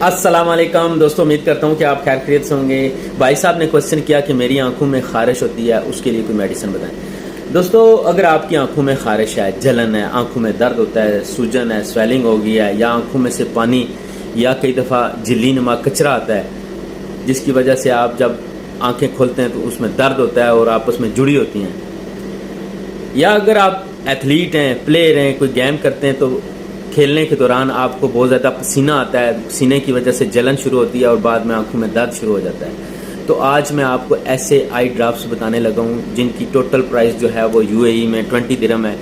अस्सलाम वालेकुम दोस्तों, उम्मीद करता हूँ कि आप खैर खैरियत से होंगे। भाई साहब ने क्वेश्चन किया कि मेरी आंखों में खारिश होती है, उसके लिए कोई मेडिसिन बताएं। दोस्तों, अगर आपकी आंखों में खारिश है, जलन है, आंखों में दर्द होता है, सूजन है, स्वेलिंग हो गई है, या आंखों में से पानी या कई दफ़ा झिल्ली नुमा कचरा आता है जिसकी वजह से आप जब आंखें खोलते हैं तो उसमें दर्द होता है और आपस में जुड़ी होती हैं, या अगर आप एथलीट हैं, प्लेयर हैं, कोई गेम करते हैं तो खेलने के दौरान आपको बहुत ज़्यादा पसीना आता है, पसीने की वजह से जलन शुरू होती है और बाद में आंखों में दर्द शुरू हो जाता है। तो आज मैं आपको ऐसे आई ड्रॉप्स बताने लगा हूँ जिनकी टोटल प्राइस जो है वो यूएई में 20 दिरहम है।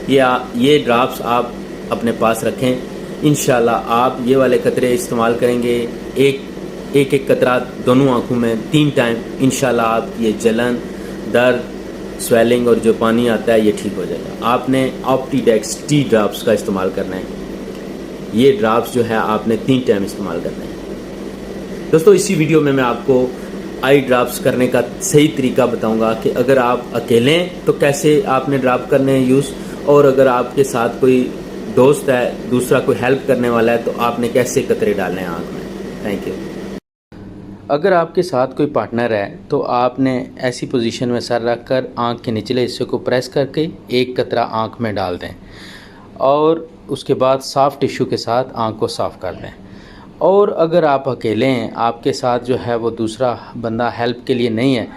ये ड्रॉप्स आप अपने पास रखें। इंशाल्लाह आप ये वाले कतरे इस्तेमाल करेंगे, एक कतरा दोनों आंखों में 3 टाइम, इंशाल्लाह आप ये जलन, दर्द, स्वेलिंग और जो पानी आता है ये ठीक हो जाएगा। आपने ऑप्टीडेक्स टी ड्रॉप्स का इस्तेमाल करना है। ये ड्रॉप्स जो है आपने 3 टाइम इस्तेमाल करना है। दोस्तों, इसी वीडियो में मैं आपको आई ड्रॉप्स करने का सही तरीका बताऊंगा कि अगर आप अकेले हैं तो कैसे आपने ड्रॉप करने हैं यूज़, और अगर आपके साथ कोई दोस्त है, दूसरा कोई हेल्प करने वाला है, तो आपने कैसे कतरे डालने हैं आँख में। Thank you. अगर आपके साथ कोई पार्टनर है तो आपने ऐसी पोजीशन में सर रख कर आँख के निचले हिस्से को प्रेस करके एक कतरा आँख में डाल दें और उसके बाद साफ़ टिश्यू के साथ आँख को साफ़ कर दें। और अगर आप अकेले हैं, आपके साथ जो है वो दूसरा बंदा हेल्प के लिए नहीं है,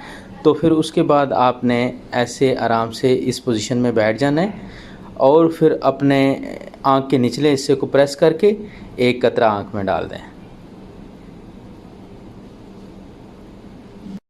तो फिर उसके बाद आपने ऐसे आराम से इस पोजीशन में बैठ जाना है और फिर अपने आँख के निचले हिस्से को प्रेस करके एक कतरा आँख में डाल दें।